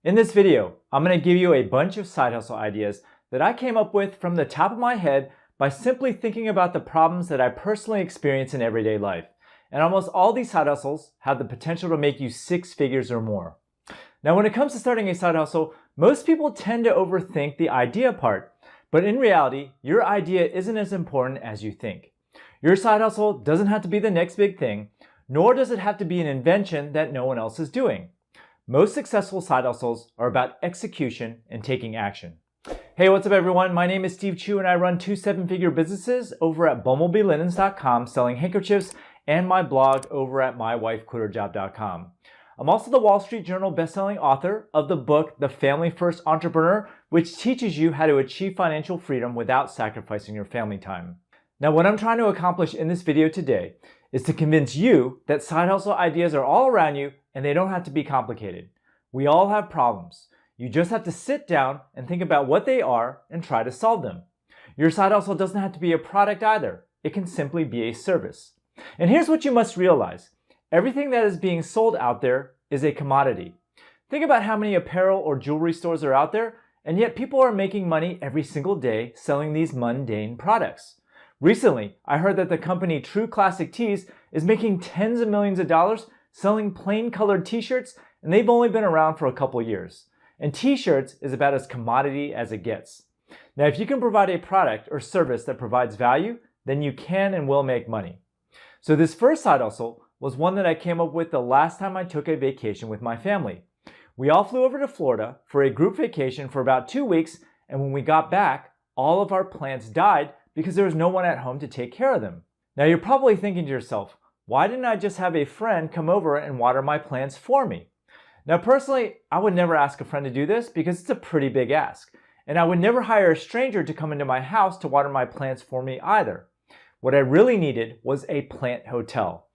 In this video, I'm going to give you a bunch of side hustle ideas that I came up with from the top of my head by simply thinking about the problems that I personally experience in everyday life. And almost all these side hustles have the potential to make you six figures or more. Now, when it comes to starting a side hustle, most people tend to overthink the idea part. But in reality, your idea isn't as important as you think. Your side hustle doesn't have to be the next big thing, nor does it have to be an invention that no one else is doing. Most successful side hustles are about execution and taking action. Hey, what's up everyone? My name is Steve Chu and I run two seven-figure businesses over at bumblebeelinens.com selling handkerchiefs and my blog over at mywifequitherjob.com. I'm also the Wall Street Journal bestselling author of the book, The Family First Entrepreneur, which teaches you how to achieve financial freedom without sacrificing your family time. Now, what I'm trying to accomplish in this video today is to convince you that side hustle ideas are all around you and they don't have to be complicated. We all have problems. You just have to sit down and think about what they are and try to solve them. Your side hustle doesn't have to be a product either. It can simply be a service. And here's what you must realize. Everything that is being sold out there is a commodity. Think about how many apparel or jewelry stores are out there, and yet people are making money every single day selling these mundane products. Recently, I heard that the company True Classic Tees is making tens of millions of dollars selling plain colored t-shirts, and they've only been around for a couple years. And t-shirts is about as commodity as it gets. Now, if you can provide a product or service that provides value, then you can and will make money. So this first side hustle was one that I came up with the last time I took a vacation with my family. We all flew over to Florida for a group vacation for about 2 weeks, and when we got back, all of our plants died because there was no one at home to take care of them. Now you're probably thinking to yourself, why didn't I just have a friend come over and water my plants for me? Now personally, I would never ask a friend to do this because it's a pretty big ask. And I would never hire a stranger to come into my house to water my plants for me either. What I really needed was a plant hotel.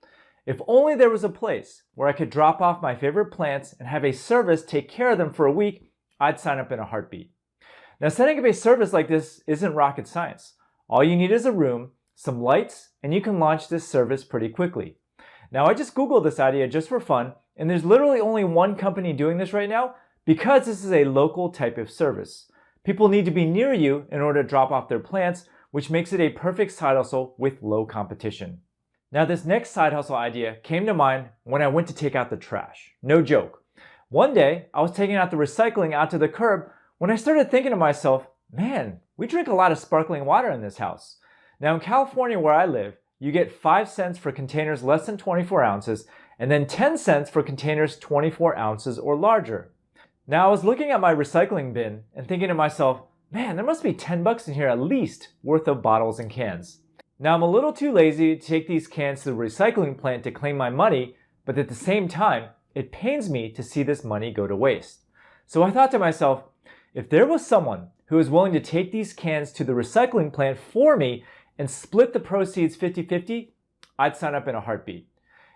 If only there was a place where I could drop off my favorite plants and have a service take care of them for a week, I'd sign up in a heartbeat. Now setting up a service like this isn't rocket science. All you need is a room, some lights, and you can launch this service pretty quickly. Now I just Googled this idea just for fun, and there's literally only one company doing this right now because this is a local type of service. People need to be near you in order to drop off their plants, which makes it a perfect side hustle with low competition. Now this next side hustle idea came to mind when I went to take out the trash. No joke. One day, I was taking out the recycling out to the curb when I started thinking to myself, man, we drink a lot of sparkling water in this house. Now in California where I live, you get 5 cents for containers less than 24 ounces and then 10 cents for containers 24 ounces or larger. Now I was looking at my recycling bin and thinking to myself, man, there must be 10 bucks in here at least worth of bottles and cans. Now I'm a little too lazy to take these cans to the recycling plant to claim my money, but at the same time, it pains me to see this money go to waste. So I thought to myself, if there was someone who was willing to take these cans to the recycling plant for me and split the proceeds 50-50, I'd sign up in a heartbeat.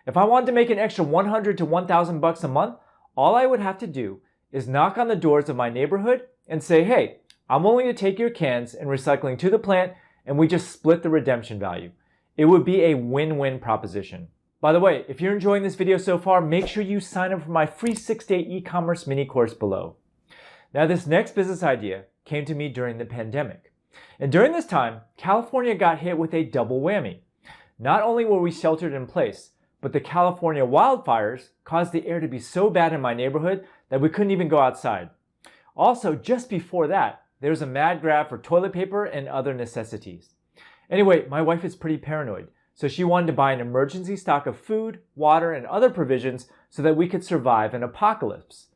If I wanted to make an extra 100 to 1,000 bucks a month, all I would have to do is knock on the doors of my neighborhood and say, hey, I'm willing to take your cans and recycling to the plant and we just split the redemption value. It would be a win-win proposition. By the way, if you're enjoying this video so far, make sure you sign up for my free 6-day e-commerce mini course below. Now this next business idea came to me during the pandemic. And during this time, California got hit with a double whammy. Not only were we sheltered in place, but the California wildfires caused the air to be so bad in my neighborhood that we couldn't even go outside. Also, just before that, there was a mad grab for toilet paper and other necessities. Anyway, my wife is pretty paranoid, so she wanted to buy an emergency stock of food, water, and other provisions so that we could survive an apocalypse.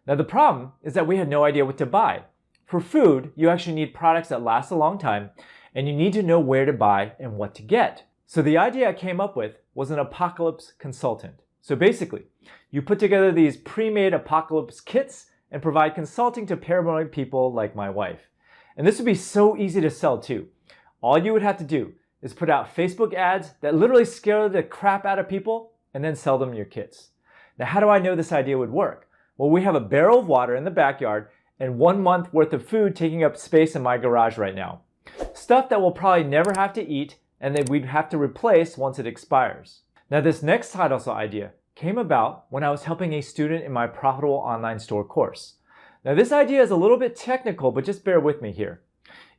Now the problem is that we had no idea what to buy. For food, you actually need products that last a long time, and you need to know where to buy and what to get. So the idea I came up with was an apocalypse consultant. So basically, you put together these pre-made apocalypse kits and provide consulting to paranoid people like my wife. And this would be so easy to sell too. All you would have to do is put out Facebook ads that literally scare the crap out of people and then sell them your kits. Now, how do I know this idea would work? Well, we have a barrel of water in the backyard and 1 month worth of food taking up space in my garage right now. Stuff that we'll probably never have to eat and that we'd have to replace once it expires. Now this next side hustle idea came about when I was helping a student in my profitable online store course. Now this idea is a little bit technical, but just bear with me here.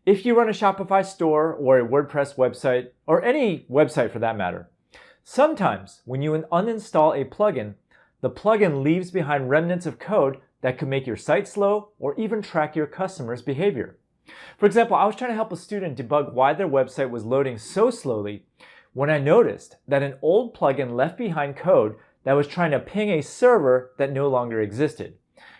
If you run a Shopify store or a WordPress website, or any website for that matter, sometimes when you uninstall a plugin, the plugin leaves behind remnants of code that could make your site slow or even track your customers' behavior. For example, I was trying to help a student debug why their website was loading so slowly when I noticed that an old plugin left behind code that was trying to ping a server that no longer existed.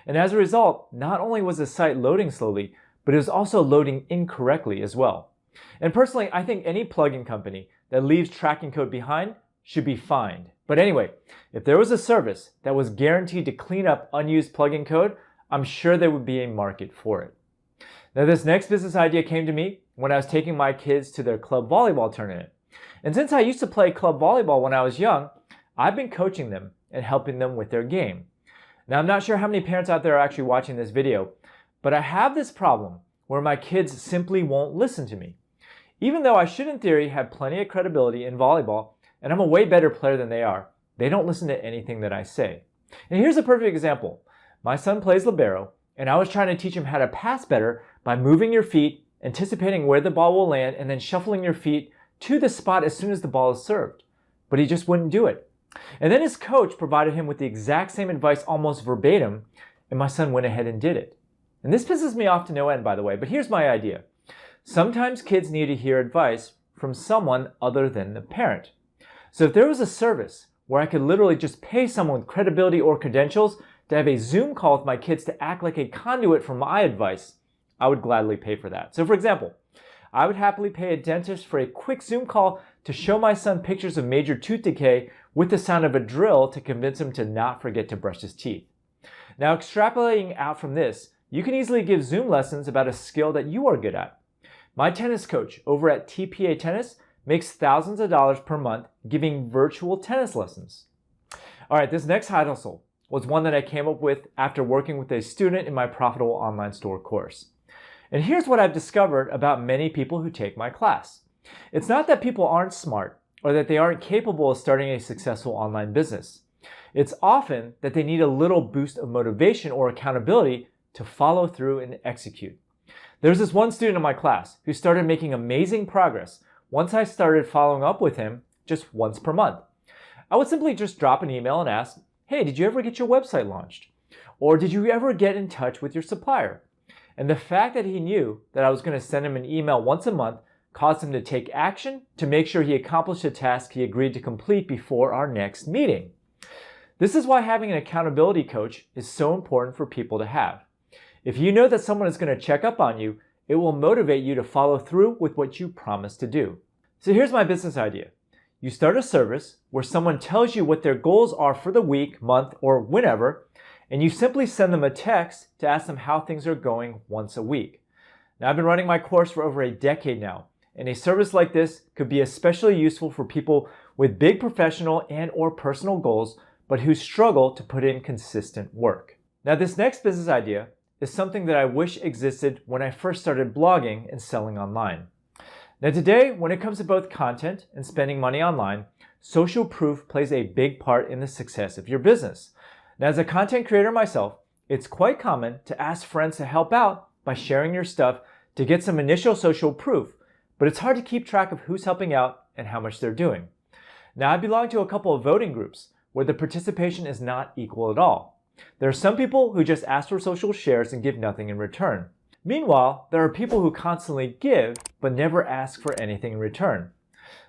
And as a result, not only was the site loading slowly, but it was also loading incorrectly as well. And personally, I think any plugin company that leaves tracking code behind should be fined. But anyway, if there was a service that was guaranteed to clean up unused plugin code, I'm sure there would be a market for it. Now this next business idea came to me when I was taking my kids to their club volleyball tournament. And since I used to play club volleyball when I was young, I've been coaching them and helping them with their game. Now I'm not sure how many parents out there are actually watching this video, but I have this problem where my kids simply won't listen to me. Even though I should in theory have plenty of credibility in volleyball, and I'm a way better player than they are, they don't listen to anything that I say. And here's a perfect example. My son plays libero, and I was trying to teach him how to pass better by moving your feet, anticipating where the ball will land, and then shuffling your feet to the spot as soon as the ball is served. But he just wouldn't do it. And then his coach provided him with the exact same advice almost verbatim, and my son went ahead and did it. And this pisses me off to no end, by the way, but here's my idea. Sometimes kids need to hear advice from someone other than the parent. So if there was a service where I could literally just pay someone with credibility or credentials to have a Zoom call with my kids to act like a conduit for my advice, I would gladly pay for that. So for example, I would happily pay a dentist for a quick Zoom call to show my son pictures of major tooth decay with the sound of a drill to convince him to not forget to brush his teeth. Now extrapolating out from this, you can easily give Zoom lessons about a skill that you are good at. My tennis coach over at TPA Tennis makes thousands of dollars per month giving virtual tennis lessons. All right, this next side hustle was one that I came up with after working with a student in my Profitable Online Store course. And here's what I've discovered about many people who take my class. It's not that people aren't smart or that they aren't capable of starting a successful online business. It's often that they need a little boost of motivation or accountability to follow through and execute. There's this one student in my class who started making amazing progress once I started following up with him just once per month. I would simply just drop an email and ask, hey, did you ever get your website launched? Or did you ever get in touch with your supplier? And the fact that he knew that I was going to send him an email once a month caused him to take action to make sure he accomplished a task he agreed to complete before our next meeting. This is why having an accountability coach is so important for people to have. If you know that someone is going to check up on you, it will motivate you to follow through with what you promised to do. So here's my business idea. You start a service where someone tells you what their goals are for the week, month, or whenever, and you simply send them a text to ask them how things are going once a week. Now, I've been running my course for over a decade now, and a service like this could be especially useful for people with big professional and or personal goals, but who struggle to put in consistent work. Now, this next business idea is something that I wish existed when I first started blogging and selling online. Now today, when it comes to both content and spending money online, social proof plays a big part in the success of your business. Now as a content creator myself, it's quite common to ask friends to help out by sharing your stuff to get some initial social proof, but it's hard to keep track of who's helping out and how much they're doing. Now I belong to a couple of voting groups where the participation is not equal at all. There are some people who just ask for social shares and give nothing in return. Meanwhile, there are people who constantly give but never ask for anything in return.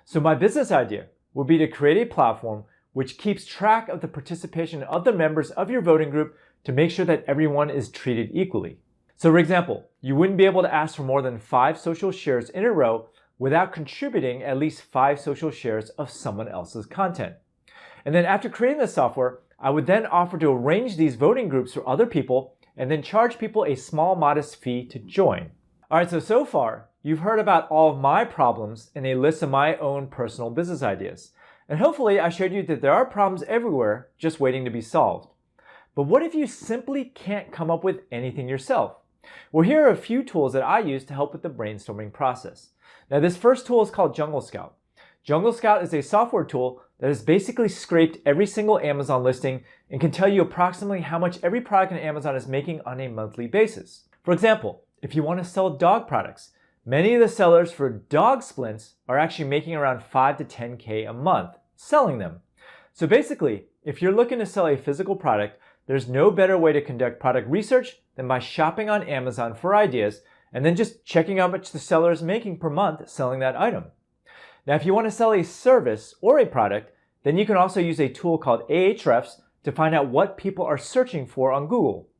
So my business idea would be to create a platform which keeps track of the participation of the members of your voting group to make sure that everyone is treated equally. So for example, you wouldn't be able to ask for more than 5 social shares in a row without contributing at least 5 social shares of someone else's content. And then after creating the software, I would then offer to arrange these voting groups for other people and then charge people a small modest fee to join. All right, so far, you've heard about all of my problems in a list of my own personal business ideas. And hopefully I showed you that there are problems everywhere just waiting to be solved. But what if you simply can't come up with anything yourself? Well, here are a few tools that I use to help with the brainstorming process. Now this first tool is called Jungle Scout. Jungle Scout is a software tool that has basically scraped every single Amazon listing and can tell you approximately how much every product on Amazon is making on a monthly basis. For example, if you want to sell dog products, many of the sellers for dog splints are actually making around 5 to 10K a month selling them. So basically, if you're looking to sell a physical product, there's no better way to conduct product research than by shopping on Amazon for ideas and then just checking how much the seller is making per month selling that item. Now, if you want to sell a service or a product, then you can also use a tool called Ahrefs to find out what people are searching for on Google.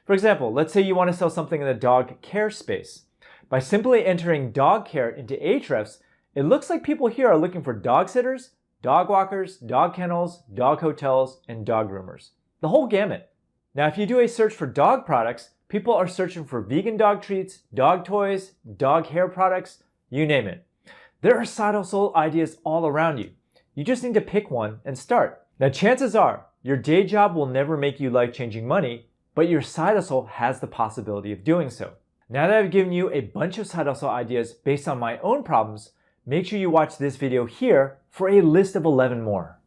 For example, let's say you want to sell something in the dog care space. By simply entering dog care into Ahrefs, it looks like people here are looking for dog sitters, dog walkers, dog kennels, dog hotels, and dog groomers. The whole gamut. Now, if you do a search for dog products, people are searching for vegan dog treats, dog toys, dog hair products, you name it. There are side hustle ideas all around you. You just need to pick one and start. Now, chances are your day job will never make you life-changing money, but your side hustle has the possibility of doing so. Now that I've given you a bunch of side hustle ideas based on my own problems, make sure you watch this video here for a list of 11 more.